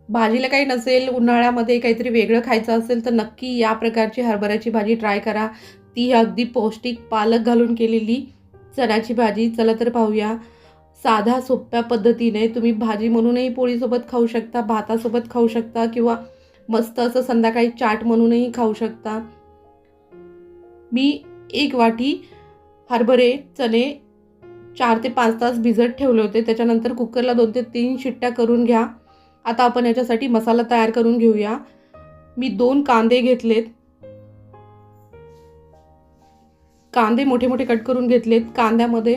भाजीला काही नसेल, उन्हाळ्यामध्ये काहीतरी वेगळं खायचं असेल तर नक्की या प्रकारची हरभऱ्याची भाजी ट्राय करा. ती अगदी पौष्टिक पालक घालून केलेली चण्याची भाजी. चला तर पाहूया. साध्या सोप्या पद्धतीने तुम्ही भाजी म्हणूनही पोळीसोबत खाऊ शकता, भातासोबत खाऊ शकता किंवा मस्त असं संध्याकाळी चाट म्हणूनही खाऊ शकता. मी 1 वाटी हरभरे, चणे 4 ते 5 तास भिजत ठेवले होते. त्याच्यानंतर कुकरला 2 ते 3 शिट्ट्या करून घ्या. आता आपण याच्यासाठी मसाला तयार करून घेऊया. मी 2 कांदे घेतलेत. कांदे मोठे मोठे कट करून घेतलेत. कांद्यामध्ये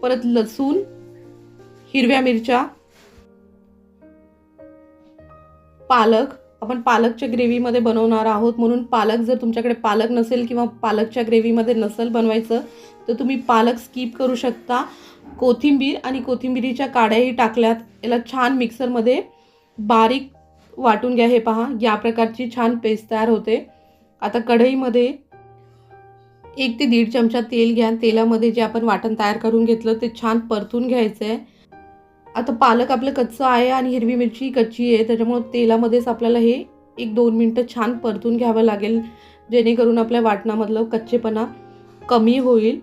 परत लसूण, हिरव्या मिरच्या, पालक. आपण पालकच्या ग्रेव्हीमध्ये बनवणार आहोत म्हणून पालक, जर तुमच्याकडे पालक नसेल किंवा पालकच्या ग्रेव्हीमध्ये नसेल बनवायचं तर तुम्ही पालक स्किप करू शकता. कोथिंबीर आणि कोथिंबीरीच्या काड्याही टाकल्यात. याला छान मिक्सरमध्ये बारीक वाटून घ्या. हे पहा, या प्रकारची छान पेस्ट तयार होते. आता कढईमध्ये 1 ते 1.5 चमचा तेल घ्या. तेलामध्ये जे आपण वाटण तयार करून घेतलं ते छान परतून घ्यायचं आहे. आता पालक आपलं कच्चं आहे आणि हिरवी मिरची कच्ची आहे, त्याच्यामुळे तेलामध्येच आपल्याला हे 1-2 मिनटं छान परतून घ्यावं लागेल, जेणेकरून आपल्या वाटणामधलं कच्चेपणा कमी होईल.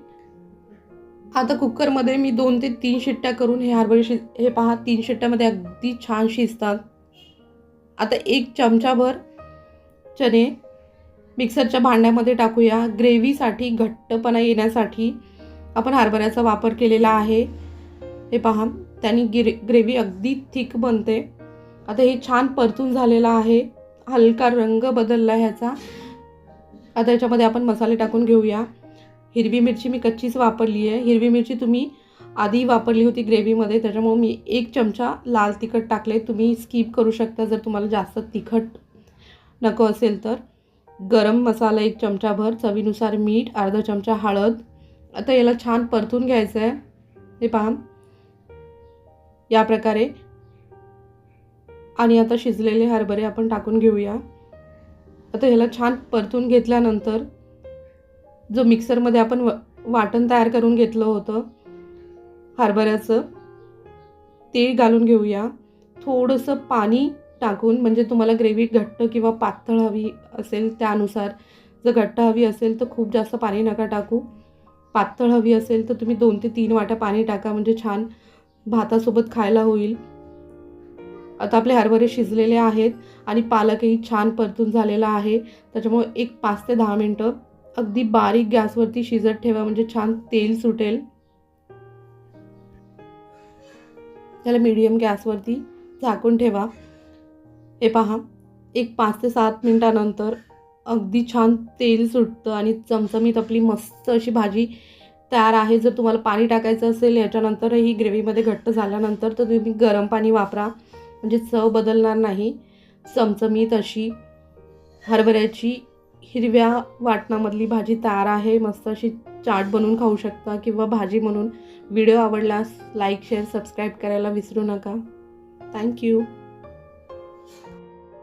आता कुकरमध्ये मी 2 ते 3 शिट्ट्या करून हे हरभरे हे पहा, 3 शिट्ट्यामध्ये अगदी छान शिजतात. आता 1 चमचाभर चणे मिक्सरच्या भांड्यामध्ये टाकूया. ग्रेव्हीसाठी, घट्टपणा येण्यासाठी आपण हरभऱ्याचा वापर केलेला आहे. हे पहा, त्याने ग्रेव्ही अगदी थिक बनते. आता हे छान परतून झालेलं आहे. हलका रंग बदलला ह्याचा. आता याच्यामध्ये आपण मसाले टाकून घेऊया. हिरवी मिरची मी कच्चीच वापरली आहे. हिरवी मिरची तुम्ही आधी वापरली होती ग्रेव्हीमध्ये, त्याच्यामुळे मी 1 चमचा लाल तिखट टाकले. तुम्ही स्किप करू शकता जर तुम्हाला जास्त तिखट नको असेल तर. गरम मसाला 1 चमचाभर, चवीनुसार मीठ, अर्धा चमचा हळद. आता याला छान परतून घ्यायचं आहे. हे पहा, या प्रकारे. आणि आता शिजलेले हरभरे आपण टाकून घेऊया. आता ह्याला छान परतून घेतल्यानंतर जो मिक्सरमध्ये आपण वाटण तयार करून घेतलं होतं हरभऱ्याचं, ते घालून घेऊया. थोडंसं पाणी टाकून, म्हणजे तुम्हाला ग्रेव्ही घट्ट किंवा पातळ हवी असेल त्यानुसार. जर घट्ट हवी असेल तर खूप जास्त पाणी नका टाकू. पातळ हवी असेल तर तुम्ही 2 ते 3 वाट्या पाणी टाका, म्हणजे छान भातासोबत खायला होईल. आता आपले हरभरे शिजलेले आहेत आणि पालकही छान परतून झालेला आहे. त्याच्यामुळे एक 5 ते 10 मिनटं अगदी बारीक गॅसवरती शिजत ठेवा, म्हणजे छान तेल सुटेल. त्याला मीडियम गॅसवरती झाकून ठेवा. हे पहा, एक 5 ते 7 मिनटानंतर अगदी छान तेल सुटतं आणि चमचमीत आपली मस्त अशी भाजी तयार आहे. जर तुम्हाला पाणी टाकायचं असेल याच्यानंतरही ग्रेव्हीमध्ये घट्ट झाल्यानंतर, तर तुम्ही गरम पाणी वापरा, म्हणजे चव बदलणार नाही. चमचमीत अशी हरभऱ्याची हिरव्या वाटणामधली भाजी तयार आहे. मस्त अशी चाट बनवून खाऊ शकता किंवा भाजी म्हणून. व्हिडिओ आवडल्यास लाईक, शेअर, सबस्क्राईब करायला विसरू नका. थँक्यू.